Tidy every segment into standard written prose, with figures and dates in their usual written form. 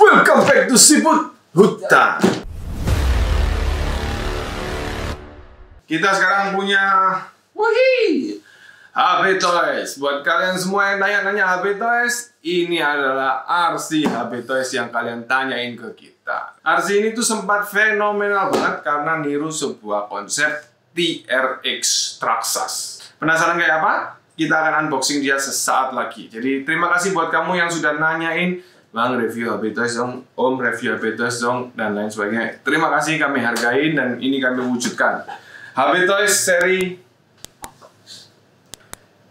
Welcome back to Siput Hutan. Kita sekarang punya HP Toys. Buat kalian semua yang nanya-nanya HP Toys, ini adalah RC HP Toys yang kalian tanyain ke kita. RC ini tuh sempat fenomenal banget karena niru sebuah konsep TRX Traxxas. Penasaran kayak apa? Kita akan unboxing dia sesaat lagi. Jadi terima kasih buat kamu yang sudah nanyain, Bang, review HP Toys dong, Om review HP Toys dong, dan lain sebagainya. Terima kasih, kami hargain dan ini kami wujudkan. HP Toys seri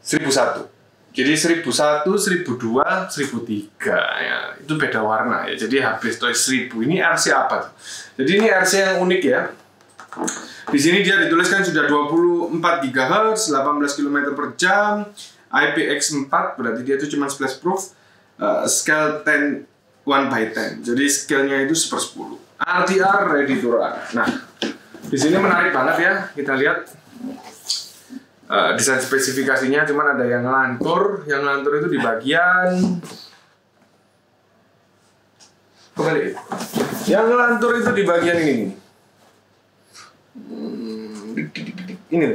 1001. Jadi 1001, 1002, 1003 ya. Itu beda warna ya. Jadi HP Toys 1000 ini RC apa tuh? Jadi ini RC yang unik ya. Di sini dia dituliskan sudah 24 GHz, 18 km per jam, IPX4, berarti dia itu cuma splash proof, scale 10 1/10. Jadi scale-nya itu 1/10. RTR ready to run. Nah, di sini menarik banget ya. Kita lihat desain spesifikasinya, cuman ada yang ngelantur. Yang ngelantur itu di bagian kembali. Yang ngelantur itu di bagian ini. Ini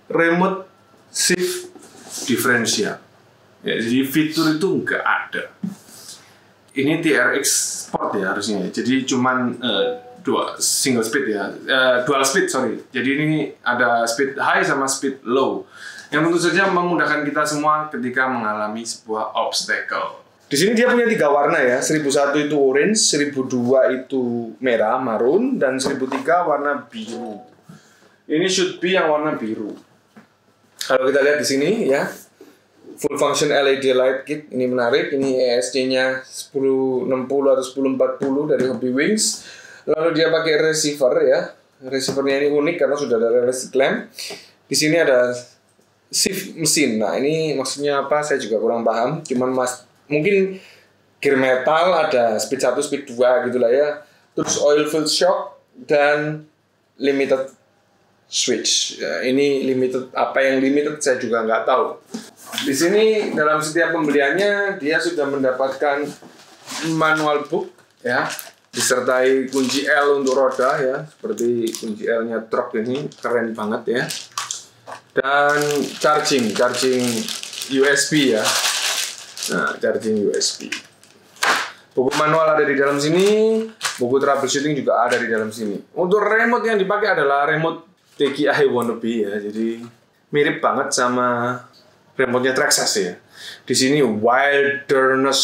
remote shift differential. Ya, jadi fitur itu nggak ada. Ini TRX Sport ya harusnya. Jadi cuman single speed ya, dual speed sorry. Jadi ini ada speed high sama speed low. Yang tentu saja memudahkan kita semua ketika mengalami sebuah obstacle. Di sini dia punya 3 warna ya. 1001 itu orange, 1002 itu merah marun, dan 1003 warna biru. Ini should be yang warna biru. Kalau kita lihat di sini ya, full function LED light kit, ini menarik. Ini ESC-nya 1060 atau 1040 dari Hobbywings. Lalu dia pakai receiver ya. Receivernya ini unik karena sudah ada realistic lamp. Di sini ada shift mesin. Nah, ini maksudnya apa? Saya juga kurang paham. Cuman mungkin gear metal, ada speed 1, speed 2 gitulah ya. Terus oil fill shock dan limited switch. Ya, ini limited, apa yang limited saya juga nggak tahu. Di sini dalam setiap pembeliannya dia sudah mendapatkan manual book ya, disertai kunci L untuk roda ya, seperti kunci L-nya truk ini, keren banget ya. Dan charging USB ya. Nah, charging USB. Buku manual ada di dalam sini, buku troubleshooting juga ada di dalam sini. Untuk remote yang dipakai adalah remote TKI wannabe ya, jadi mirip banget sama remote-nya Traxxas ya. Di sini Wilderness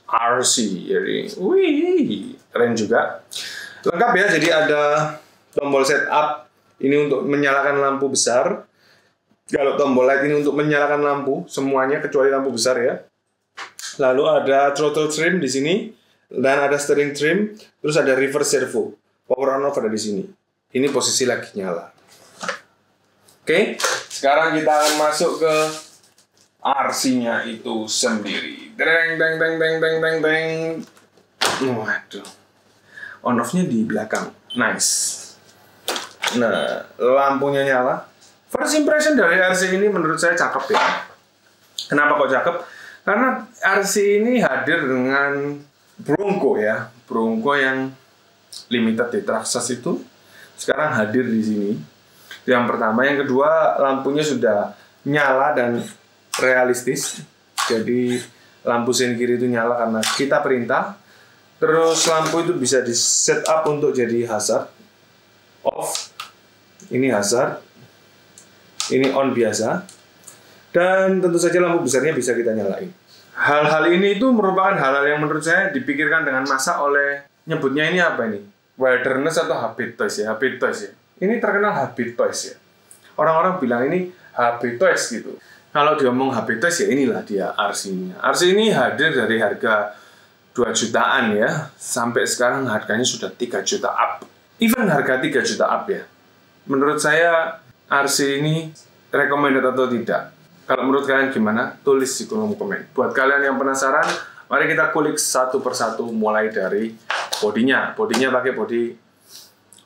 RC, jadi wih, keren juga. Lengkap ya, jadi ada tombol setup ini untuk menyalakan lampu besar. Kalau tombol light ini untuk menyalakan lampu semuanya kecuali lampu besar ya. Lalu ada throttle trim di sini dan ada steering trim, terus ada reverse servo. Power on off ada di sini. Ini posisi lagi nyala. Oke, sekarang kita akan masuk ke RC-nya itu sendiri. Deng deng deng deng deng deng deng. Waduh. On off-nya di belakang. Nice. Nah, lampunya nyala. First impression dari RC ini menurut saya cakep ya. Kenapa kok cakep? Karena RC ini hadir dengan Bronco ya. Bronco yang limited di Traxxas itu sekarang hadir di sini. Yang pertama, yang kedua, lampunya sudah nyala dan realistis. Jadi lampu sen kiri itu nyala karena kita perintah. Terus lampu itu bisa di set up untuk jadi hazard, off. Ini hazard. Ini on biasa. Dan tentu saja lampu besarnya bisa kita nyalain. Hal-hal ini itu merupakan hal-hal yang menurut saya dipikirkan dengan masa oleh, nyebutnya ini apa ini? Wilderness atau HP Toys ya? HP Toys ya. Ini terkenal HP Toys ya. Orang-orang bilang ini HP Toys gitu. Kalau diomong HP Toys ya inilah dia RC-nya. RC ini hadir dari harga 2 jutaan ya. Sampai sekarang harganya sudah 3 juta up. Even harga 3 juta up ya. Menurut saya RC ini recommended atau tidak? Kalau menurut kalian gimana? Tulis di kolom komen. Buat kalian yang penasaran, mari kita kulik satu persatu mulai dari bodinya. Bodinya pakai bodi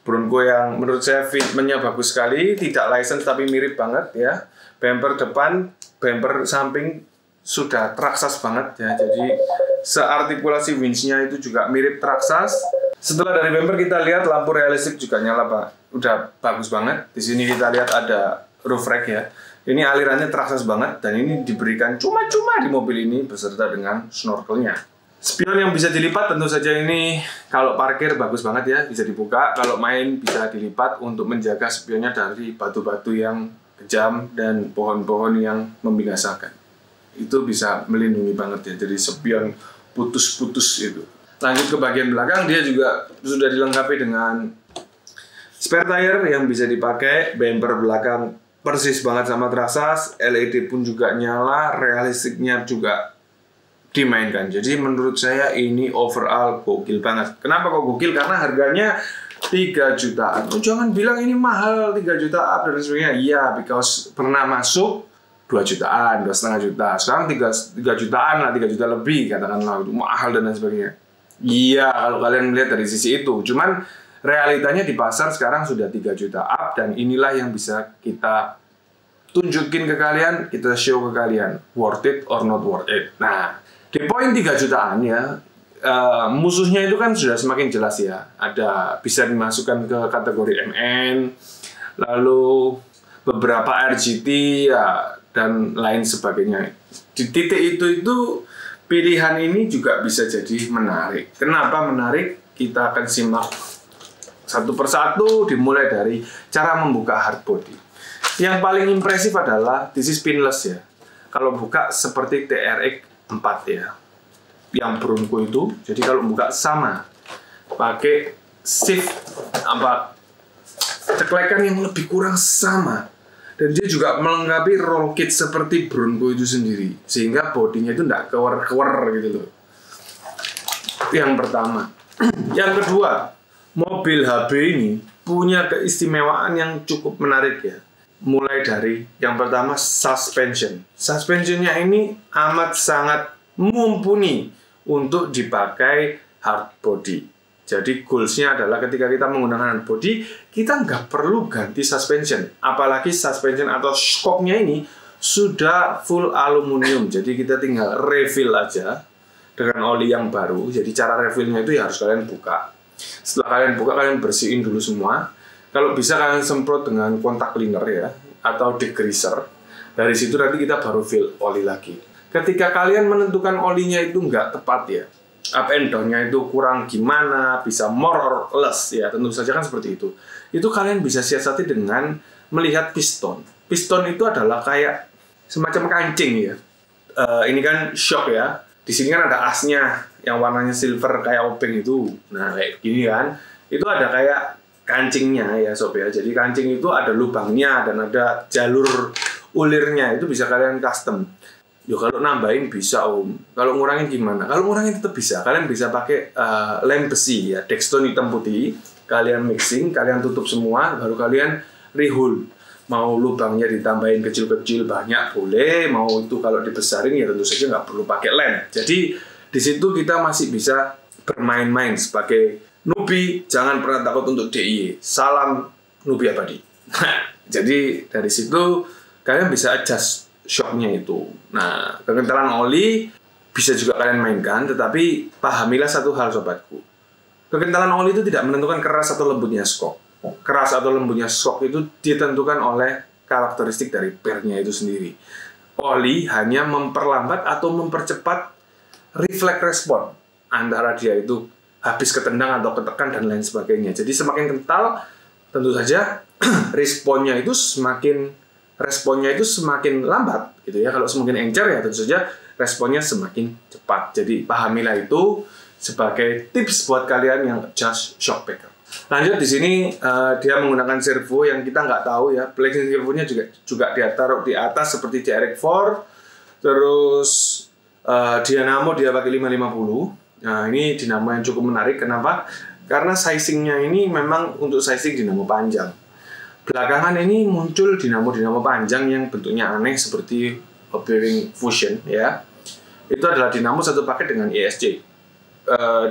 Bronco yang menurut saya fitmentnya bagus sekali, tidak license tapi mirip banget ya. Bumper depan, bumper samping sudah Traxxas banget ya. Jadi seartikulasi winch-nya itu juga mirip Traxxas. Setelah dari bumper kita lihat lampu realistik juga nyala, Pak. Udah bagus banget. Di sini kita lihat ada roof rack ya. Ini alirannya Traxxas banget dan ini diberikan cuma-cuma di mobil ini beserta dengan snorkelnya. Spion yang bisa dilipat tentu saja ini kalau parkir bagus banget ya, bisa dibuka. Kalau main bisa dilipat untuk menjaga spionnya dari batu-batu yang kejam dan pohon-pohon yang membinasakan. Itu bisa melindungi banget ya, jadi spion putus-putus itu. Lanjut ke bagian belakang, dia juga sudah dilengkapi dengan spare tire yang bisa dipakai, bumper belakang persis banget sama Traxxas, LED pun juga nyala, realistiknya juga dimainkan. Jadi menurut saya ini overall gokil banget. Kenapa kok gokil? Karena harganya 3 jutaan. Oh, jangan bilang ini mahal 3 juta dan sebagainya. Iya, because pernah masuk 2 jutaan, 2,5 juta. Sekarang 3 jutaan lah, 3 juta lebih katakanlah, itu mahal dan lain sebagainya. Iya, kalau kalian melihat dari sisi itu. Cuman realitanya di pasar sekarang sudah 3 juta up dan inilah yang bisa kita tunjukin ke kalian, kita show ke kalian. Worth it or not worth it. Nah, di poin 3 jutaan ya, musuhnya itu kan sudah semakin jelas ya. Ada bisa dimasukkan ke kategori MN, lalu beberapa RGT ya, dan lain sebagainya. Di titik itu pilihan ini juga bisa jadi menarik. Kenapa menarik? Kita akan simak satu persatu, dimulai dari cara membuka hardbody. Yang paling impresif adalah this is pinless ya. Kalau buka seperti TRX 4 ya, yang Bronco itu. Jadi kalau buka sama, pakai shift ceklekan yang lebih kurang sama. Dan dia juga melengkapi roll kit seperti Bronco itu sendiri, sehingga bodinya itu tidak kewer-kewer gitu loh. Itu yang pertama. Yang kedua, mobil HB ini punya keistimewaan yang cukup menarik ya. Mulai dari yang pertama suspension. Suspensionnya ini amat sangat mumpuni untuk dipakai hard body. Jadi goalsnya adalah ketika kita menggunakan hard body, kita nggak perlu ganti suspension. Apalagi suspension atau shocknya ini sudah full aluminium. Jadi kita tinggal refill aja dengan oli yang baru. Jadi cara refillnya itu ya harus kalian buka. Setelah kalian buka, kalian bersihin dulu semua. Kalau bisa kalian semprot dengan kontak cleaner ya, atau degreaser. Dari situ nanti kita baru fill oli lagi. Ketika kalian menentukan olinya itu nggak tepat ya, up and down-nya itu kurang gimana, bisa more or less ya, tentu saja kan seperti itu. Itu kalian bisa siasati dengan melihat piston. Piston itu adalah kayak semacam kancing ya. Ini kan shock ya. Di sini kan ada asnya yang warnanya silver kayak obeng itu. Nah kayak gini kan, itu ada kayak kancingnya ya sob ya. Jadi kancing itu ada lubangnya dan ada jalur ulirnya, itu bisa kalian custom. Yo kalau nambahin bisa om, kalau ngurangin gimana? Kalau ngurangin tetap bisa. Kalian bisa pakai lem besi ya, Dextone hitam putih. Kalian mixing, kalian tutup semua, baru kalian rehole. Mau lubangnya ditambahin kecil-kecil banyak boleh, mau itu kalau dibesarin ya tentu saja nggak perlu pakai lem. Jadi di situ kita masih bisa bermain-main sebagai newbie. Jangan pernah takut untuk DIY. Salam newbie abadi. Jadi dari situ kalian bisa adjust shocknya itu. Nah, kekentalan oli bisa juga kalian mainkan, tetapi pahamilah satu hal sobatku. Kekentalan oli itu tidak menentukan keras atau lembutnya shock. Keras atau lembutnya shock itu ditentukan oleh karakteristik dari pernya itu sendiri. Oli hanya memperlambat atau mempercepat refleks respon antara dia itu habis ketendang atau ketekan dan lain sebagainya. Jadi semakin kental, tentu saja responnya itu semakin lambat gitu ya. Kalau semakin encer ya tentu saja responnya semakin cepat. Jadi pahamilah itu sebagai tips buat kalian yang adjust shock breaker. Lanjut di sini dia menggunakan servo yang kita nggak tahu ya. Flexing servonya juga dia taruh di atas seperti TRX4. Terus dinamo dia pakai 550. Nah ini dinamo yang cukup menarik. Kenapa? Karena sizingnya ini memang untuk sizing dinamo panjang. Belakangan ini muncul dinamo-dinamo panjang yang bentuknya aneh seperti bearing fusion ya. Itu adalah dinamo satu paket dengan ESC.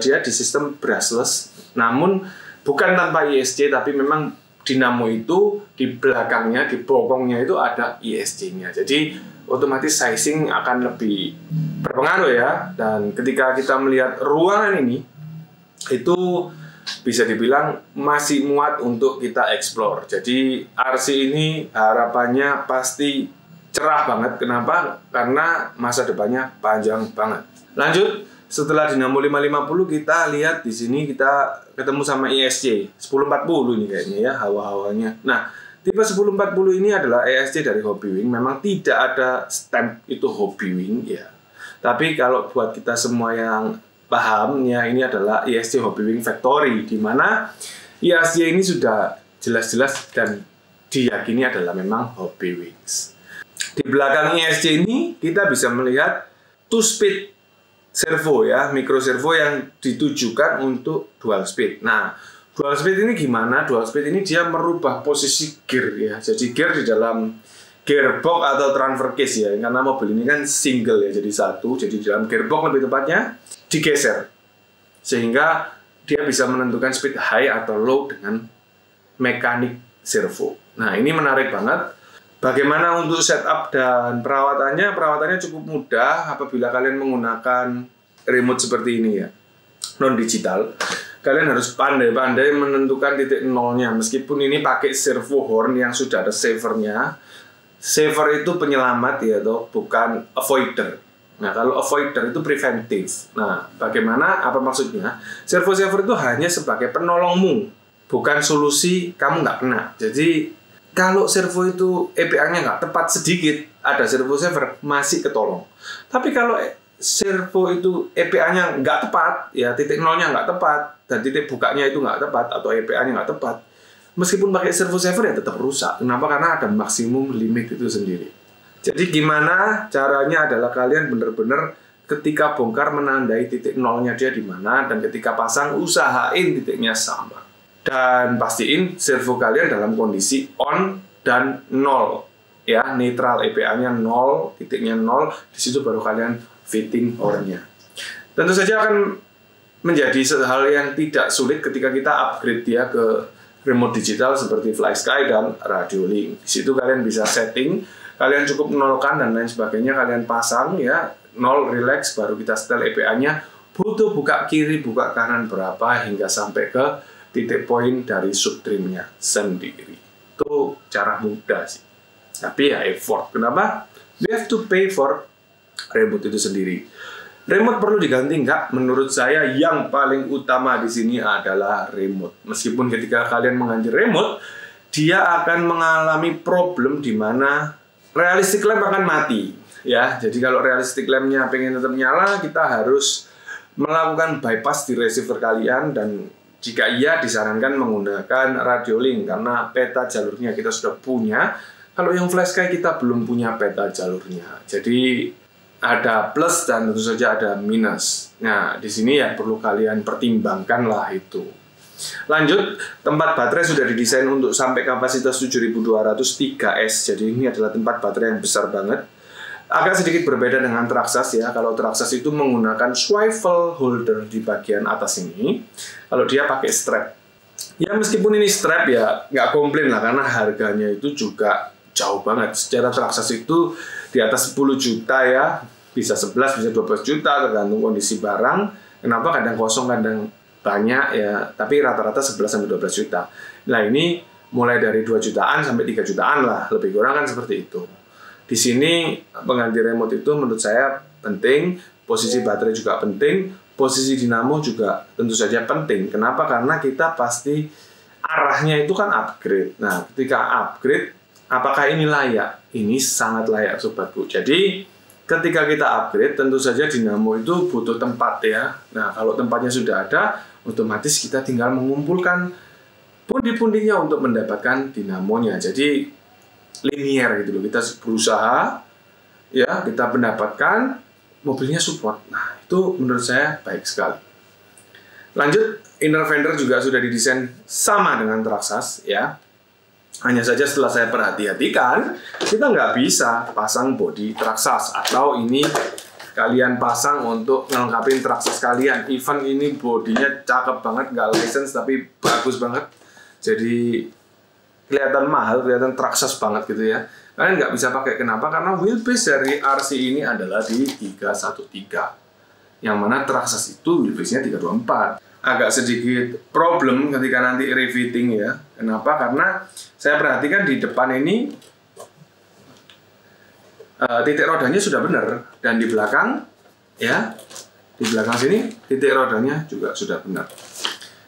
Dia di sistem brushless, namun bukan tanpa ESC, tapi memang dinamo itu di belakangnya, di bokongnya itu ada ESC-nya. Jadi otomatis sizing akan lebih berpengaruh ya. Dan ketika kita melihat ruangan ini, itu bisa dibilang masih muat untuk kita explore. Jadi RC ini harapannya pasti cerah banget. Kenapa? Karena masa depannya panjang banget. Lanjut, setelah Dynamo 550 kita lihat di sini kita ketemu sama ESC 1040 ini kayaknya ya, hawa-hawanya. Nah, tipe 1040 ini adalah ESC dari Hobbywing. Memang tidak ada stamp itu Hobbywing ya. Tapi kalau buat kita semua yang paham ya, ini adalah ESC Hobbywing Factory, di mana ESC ini sudah jelas-jelas dan diyakini adalah memang Hobbywings. Di belakang ESC ini kita bisa melihat two-speed servo ya, micro servo yang ditujukan untuk dual speed. Nah, dual speed ini gimana? Dual speed ini dia merubah posisi gear ya. Jadi gear di dalam gearbox atau transfer case ya, karena mobil ini kan single ya, jadi satu. Jadi di dalam gearbox lebih tepatnya digeser, sehingga dia bisa menentukan speed high atau low dengan mekanik servo. Nah, ini menarik banget. Bagaimana untuk setup dan perawatannya? Perawatannya cukup mudah apabila kalian menggunakan remote seperti ini ya, non digital. Kalian harus pandai-pandai menentukan titik nolnya, meskipun ini pakai servo horn yang sudah ada savernya. Saver itu penyelamat ya, toh, bukan avoider. Nah, kalau avoider itu preventif. Nah, bagaimana? Apa maksudnya? Servo saver itu hanya sebagai penolongmu, bukan solusi kamu nggak kena. Jadi, kalau servo itu EPA-nya nggak tepat sedikit, ada servo saver, masih ketolong. Tapi kalau servo itu EPA-nya nggak tepat, ya titik nolnya nggak tepat, dan titik bukanya itu nggak tepat, atau EPA-nya nggak tepat, meskipun pakai servo saver ya tetap rusak. Kenapa? Karena ada maksimum limit itu sendiri. Jadi gimana caranya adalah kalian benar-benar ketika bongkar menandai titik nolnya dia di mana, dan ketika pasang usahain titiknya sama. Dan pastiin servo kalian dalam kondisi on dan nol. Ya, netral, EPA-nya 0, titiknya 0, di situ baru kalian fitting hornya. Tentu saja akan menjadi hal yang tidak sulit ketika kita upgrade dia ke remote digital seperti FlySky dan RadioLink. Di situ kalian bisa setting, kalian cukup nolkan dan lain sebagainya, kalian pasang ya, 0 relax, baru kita setel EPA-nya, butuh buka kiri, buka kanan berapa, hingga sampai ke titik poin dari subtrimnya sendiri. Itu cara mudah sih. Tapi ya effort. Kenapa? You have to pay for remote itu sendiri. Remote perlu diganti nggak? Menurut saya yang paling utama di sini adalah remote. Meskipun ketika kalian mengganti remote, dia akan mengalami problem di mana realistic lamp akan mati. Ya, jadi kalau realistic lampnya pengen tetap nyala, kita harus melakukan bypass di receiver kalian, dan jika iya disarankan menggunakan RadioLink karena peta jalurnya kita sudah punya. Kalau yang FlySky kita belum punya peta jalurnya. Jadi ada plus dan tentu saja ada minus. Nah, di sini ya perlu kalian pertimbangkan lah itu. Lanjut, tempat baterai sudah didesain untuk sampai kapasitas 7200 3S. Jadi ini adalah tempat baterai yang besar banget. Agak sedikit berbeda dengan Traxxas ya. Kalau Traxxas itu menggunakan swivel holder di bagian atas ini. Kalau dia pakai strap. Ya meskipun ini strap ya nggak komplain lah, karena harganya itu juga jauh banget. Secara Traxxas itu di atas 10 juta ya. Bisa 11, bisa 12 juta tergantung kondisi barang. Kenapa? Kadang kosong, kadang banyak ya. Tapi rata-rata 11-12 juta. Nah ini mulai dari 2 jutaan sampai 3 jutaan lah. Lebih kurang kan seperti itu. Di sini pengganti remote itu menurut saya penting, posisi baterai juga penting, posisi dinamo juga tentu saja penting. Kenapa? Karena kita pasti arahnya itu kan upgrade. Nah, ketika upgrade, apakah ini layak? Ini sangat layak sobatku. Jadi, ketika kita upgrade, tentu saja dinamo itu butuh tempat ya. Nah, kalau tempatnya sudah ada, otomatis kita tinggal mengumpulkan pundi-pundinya untuk mendapatkan dinamonya. Jadi, linear gitu loh, kita berusaha ya, kita mendapatkan mobilnya support. Nah itu menurut saya baik sekali. Lanjut, inner fender juga sudah didesain sama dengan Traxxas ya. Hanya saja setelah saya perhatikan, kita nggak bisa pasang bodi Traxxas, atau ini kalian pasang untuk melengkapi Traxxas kalian. Even ini bodinya cakep banget, nggak license tapi bagus banget. Jadi kelihatan mahal, kelihatan Traxxas banget gitu ya. Kalian nggak bisa pakai. Kenapa? Karena wheelbase dari RC ini adalah di 313. Yang mana Traxxas itu wheelbase-nya 324. Agak sedikit problem ketika nanti refitting ya. Kenapa? Karena saya perhatikan di depan ini titik rodanya sudah benar, dan di belakang ya, di belakang sini titik rodanya juga sudah benar.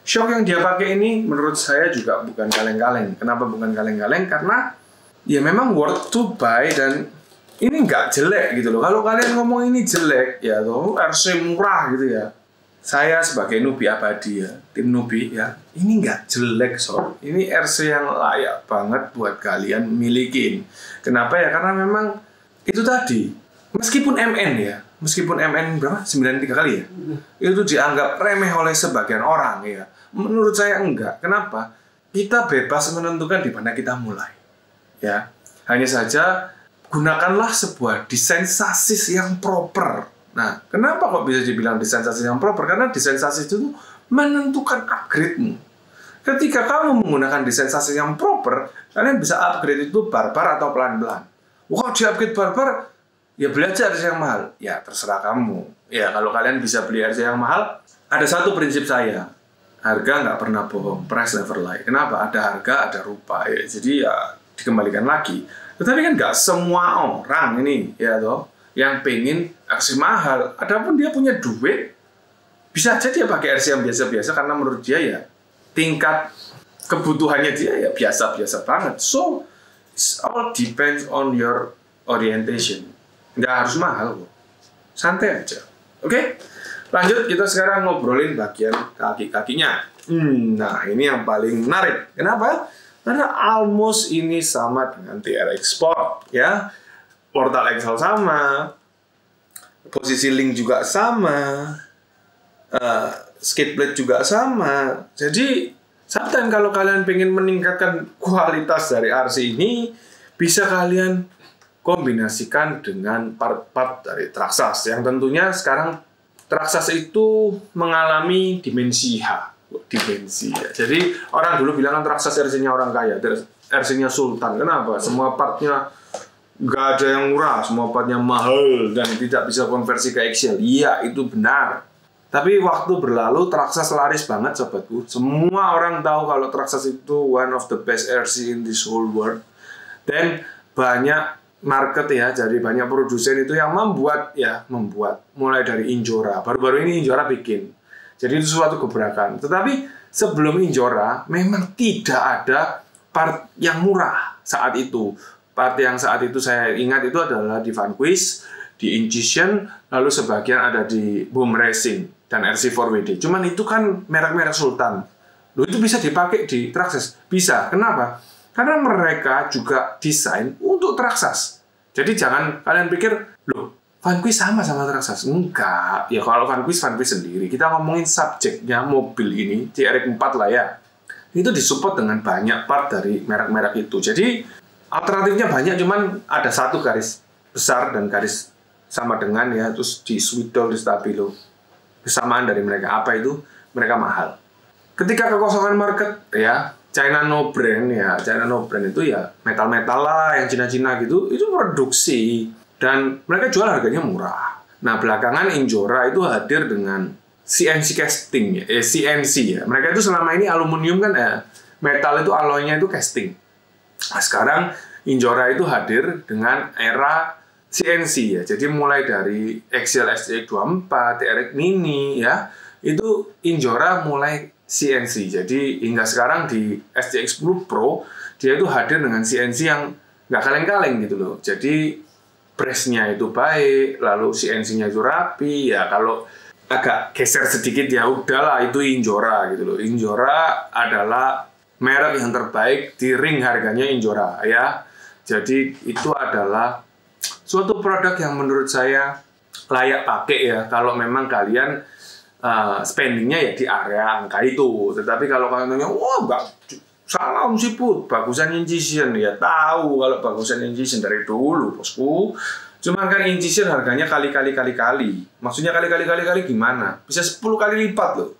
Shock yang dia pakai ini menurut saya juga bukan kaleng-kaleng. Kenapa bukan kaleng-kaleng? Karena ya memang worth to buy, dan ini nggak jelek gitu loh. Kalau kalian ngomong ini jelek ya tuh RC murah gitu ya, saya sebagai newbie abadi ya, tim newbie ya, ini nggak jelek sob. Ini RC yang layak banget buat kalian milikin. Kenapa ya? Karena memang itu tadi, meskipun MN ya, meskipun MN berapa? 93 kali ya? Itu dianggap remeh oleh sebagian orang ya. Menurut saya enggak. Kenapa? Kita bebas menentukan di mana kita mulai. Ya, hanya saja gunakanlah sebuah desain sasis yang proper. Nah, kenapa kok bisa dibilang desain sasis yang proper? Karena desain sasis itu menentukan upgrade-mu. Ketika kamu menggunakan desain sasis yang proper, kalian bisa upgrade itu barbar atau pelan-pelan. Wah, di upgrade barbar, ya belajar RC yang mahal. Ya, terserah kamu. Ya, kalau kalian bisa beli RC yang mahal, ada satu prinsip saya. Harga nggak pernah bohong, price never lie. Kenapa? Ada harga, ada rupa. Ya, jadi ya dikembalikan lagi. Tetapi kan nggak semua orang ini, ya toh, yang pengen RC mahal. Adapun dia punya duit, bisa aja dia pakai RC yang biasa-biasa karena menurut dia ya tingkat kebutuhannya dia ya biasa-biasa banget. So, it all depends on your orientation. Nggak harus mahal kok. Santai aja. Oke? Lanjut, kita sekarang ngobrolin bagian kaki-kakinya. Nah, ini yang paling menarik. Kenapa? Karena almost ini sama dengan TRX Sport. Ya. Portal Excel sama. Posisi link juga sama. Skate plate juga sama. Jadi sometimes kalau kalian pengen meningkatkan kualitas dari RC ini, bisa kalian kombinasikan dengan part-part dari Traxxas. Yang tentunya sekarang Traxxas itu mengalami dimensi H. Dimensi ya. Jadi orang dulu bilang kan Traxxas RC-nya orang kaya, RC-nya sultan. Kenapa? Semua partnya nggak ada yang murah, semua partnya mahal dan tidak bisa konversi ke Excel. Iya, itu benar. Tapi waktu berlalu Traxxas laris banget sobatku. Semua orang tahu kalau Traxxas itu one of the best RC in this whole world. Dan banyak market ya, jadi banyak produsen itu yang membuat mulai dari Injora. Baru-baru ini Injora bikin. Jadi itu suatu gebrakan. Tetapi sebelum Injora memang tidak ada part yang murah saat itu. Part yang saat itu saya ingat itu adalah di Vanquish, di Incision, lalu sebagian ada di Boom Racing dan RC4WD. Cuman itu kan merek-merek sultan. Loh, itu bisa dipakai di Traxxas? Bisa. Kenapa? Karena mereka juga desain untuk Traxxas. Jadi jangan kalian pikir, loh, Vanquish sama Traxxas. Enggak. Ya kalau Vanquish sendiri. Kita ngomongin subjeknya mobil ini, TRX 4 lah ya. Itu disupport dengan banyak part dari merek-merek itu. Jadi alternatifnya banyak, cuman ada satu garis besar dan garis sama dengan ya, terus di Sweetdoll, di Stabilo. Kesamaan dari mereka apa itu? Mereka mahal. Ketika kekosongan market ya, China no brand ya, China no brand itu ya metal-metal lah yang Cina-Cina gitu, itu produksi dan mereka jual harganya murah. Nah, belakangan Injora itu hadir dengan CNC casting ya, CNC ya. Mereka itu selama ini aluminium kan ya, metal itu alloynya itu casting. Nah, sekarang Injora itu hadir dengan era CNC ya, jadi mulai dari Excel STX24, TRX Mini ya, itu Injora mulai CNC. Jadi hingga sekarang di STX10 Pro dia itu hadir dengan CNC yang nggak kaleng-kaleng gitu loh. Jadi brace-nya itu baik, lalu CNC-nya itu rapi ya. Kalau agak geser sedikit ya udahlah itu Injora gitu loh. Injora adalah merek yang terbaik di ring harganya Injora ya. Jadi itu adalah suatu produk yang menurut saya layak pakai ya kalau memang kalian spendingnya ya di area angka itu. Tetapi kalau kalian tanya, wah salah sih Put, bagusan Incision ya, tahu kalau bagusan Incision dari dulu bosku. Cuman kan Incision harganya kali-kali. Maksudnya kali-kali gimana? Bisa 10 kali lipat loh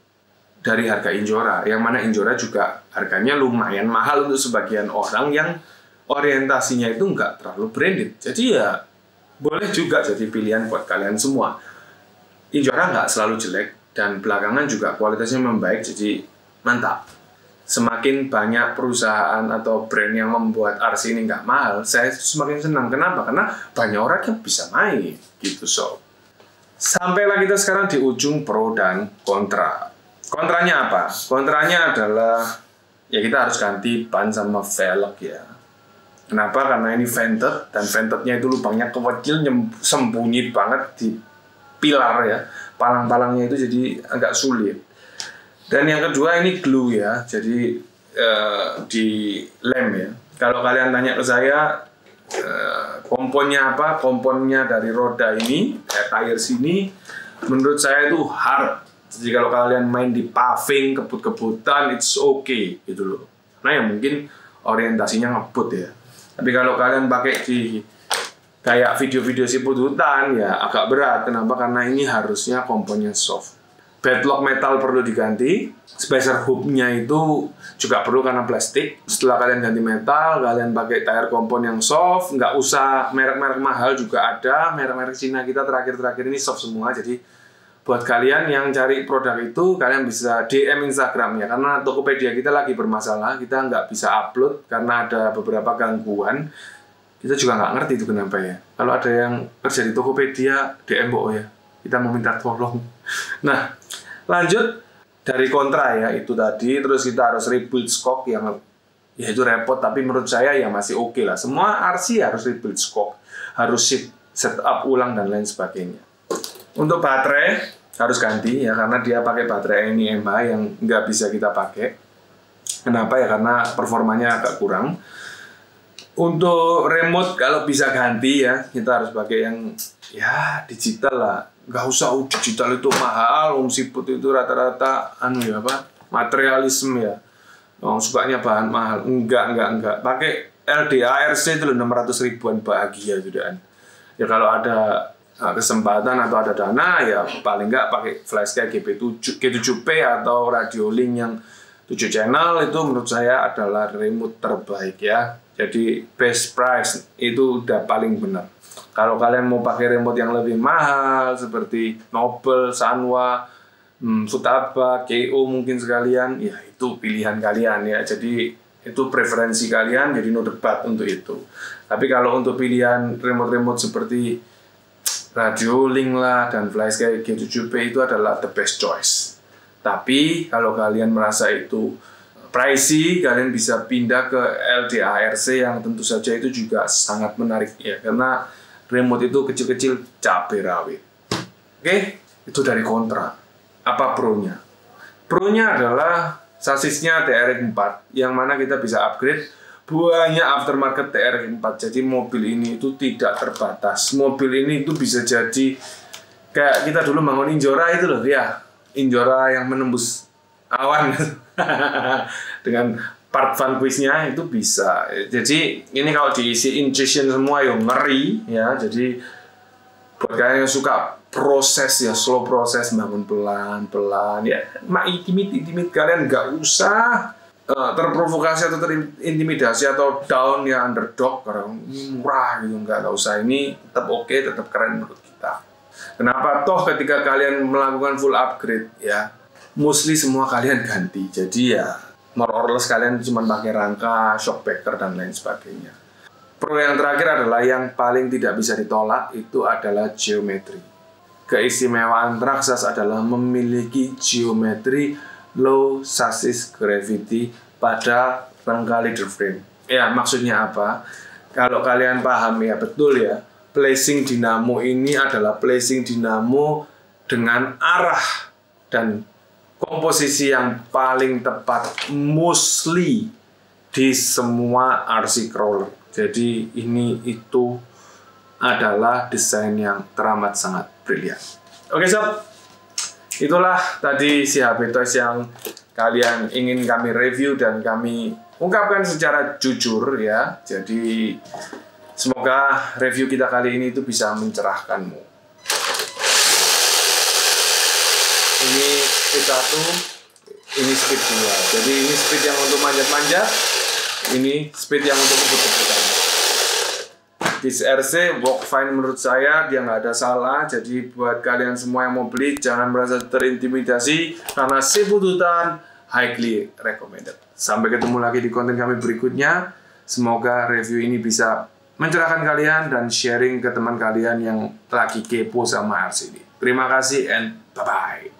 dari harga Injora. Yang mana Injora juga harganya lumayan mahal untuk sebagian orang yang orientasinya itu nggak terlalu branded. Jadi ya boleh juga jadi pilihan buat kalian semua. Injora nggak selalu jelek, dan belakangan juga kualitasnya membaik, jadi mantap. Semakin banyak perusahaan atau brand yang membuat RC ini nggak mahal, saya semakin senang. Kenapa? Karena banyak orang yang bisa main, gitu sob. Sampailah kita sekarang di ujung pro dan kontra. Kontranya apa? Kontranya adalah ya kita harus ganti ban sama velg ya. Kenapa? Karena ini vented, dan ventednya itu lubangnya kecil, sembunyi banget di pilar ya. Palang-palangnya itu jadi agak sulit. Dan yang kedua ini glue ya, jadi di lem ya. Kalau kalian tanya ke saya komponnya apa, komponnya dari roda ini, tire sini, menurut saya itu hard. Jadi kalau kalian main di paving, kebut-kebutan, it's okay gitu loh. Nah ya mungkin orientasinya ngebut ya. Tapi kalau kalian pakai di kayak video-video siput hutan ya agak berat. Kenapa? Karena ini harusnya komponnya soft. Bedlock metal perlu diganti, spacer hook-nya itu juga perlu karena plastik. Setelah kalian ganti metal, kalian pakai tire kompon yang soft, nggak usah merek-merek mahal juga ada. Merek-merek Cina kita terakhir-terakhir ini soft semua, jadi buat kalian yang cari produk itu, kalian bisa DM Instagram ya, karena Tokopedia kita lagi bermasalah, kita nggak bisa upload karena ada beberapa gangguan. Kita juga nggak ngerti itu kenapa ya. Kalau ada yang kerja di Tokopedia, DM Bo ya. Kita mau minta tolong. Nah, lanjut dari kontra ya itu tadi. Terus kita harus rebuild skok yang ya itu repot, tapi menurut saya ya masih oke lah. Semua RC harus rebuild skok, harus set up ulang dan lain sebagainya. Untuk baterai harus ganti ya, karena dia pakai baterai NiMH yang nggak bisa kita pakai. Kenapa ya? Karena performanya agak kurang. Untuk remote kalau bisa ganti ya, kita harus pakai yang ya digital lah. Nggak usah digital itu mahal, siput itu rata-rata ya apa, materialisme ya. Sukanya bahan mahal. Enggak. Pakai LDA-RC itu 600 ribuan bahagia sudah. Ya kalau ada kesempatan atau ada dana ya paling nggak pakai flash kayak G7P atau radio link yang 7 channel itu menurut saya adalah remote terbaik ya. Jadi best price itu udah paling benar. Kalau kalian mau pakai remote yang lebih mahal seperti Nobel, Sanwa, Futaba, KO mungkin sekalian, ya itu pilihan kalian ya. Jadi itu preferensi kalian, jadi no debat untuk itu. Tapi kalau untuk pilihan remote-remote seperti Radio Link lah dan flash kayak G7P itu adalah the best choice. Tapi kalau kalian merasa itu pricey, kalian bisa pindah ke LDA-RC yang tentu saja itu juga sangat menarik ya, karena remote itu kecil-kecil cabai rawit. Oke, itu dari kontra. Apa pro-nya? Pro-nya adalah sasisnya TRX 4 yang mana kita bisa upgrade banyak aftermarket TRX 4. Jadi mobil ini itu tidak terbatas. Mobil ini itu bisa jadi kayak kita dulu bangun Injora itu loh ya. Injora yang menembus awan dengan part vanquisnya itu bisa. Jadi ini kalau diisi injection semua yang ngeri ya. Jadi buat kalian yang suka proses ya, slow proses, bangun pelan-pelan ya, intimate kalian nggak usah terprovokasi atau terintimidasi atau down ya, underdog karena murah gitu, nggak usah. Ini tetap oke, tetap keren menurut kita. Kenapa? Toh ketika kalian melakukan full upgrade ya, mostly semua kalian ganti. Jadi ya more or less kalian cuma pakai rangka, shockbreaker dan lain sebagainya. Pro yang terakhir adalah yang paling tidak bisa ditolak, itu adalah geometri. Keistimewaan Traxxas adalah memiliki geometri low chassis gravity pada rangka leader frame. Ya, maksudnya apa? Kalau kalian paham ya, betul ya, placing dinamo ini adalah placing dinamo dengan arah dan komposisi yang paling tepat mostly di semua RC crawler. Jadi ini itu adalah desain yang teramat sangat brilian. Oke sob, itulah tadi si HP Toys yang kalian ingin kami review dan kami ungkapkan secara jujur ya. Jadi semoga review kita kali ini itu bisa mencerahkanmu. Ini speed 1, ini speed 2. Jadi ini speed yang untuk manjat-manjat, ini speed yang untuk kebutuhan. This RC work fine menurut saya, dia nggak ada salah. Jadi buat kalian semua yang mau beli, jangan merasa terintimidasi karena sebututan highly recommended. Sampai ketemu lagi di konten kami berikutnya. Semoga review ini bisa mencerahkan kalian dan sharing ke teman kalian yang lagi kepo sama RC ini. Terima kasih and bye-bye.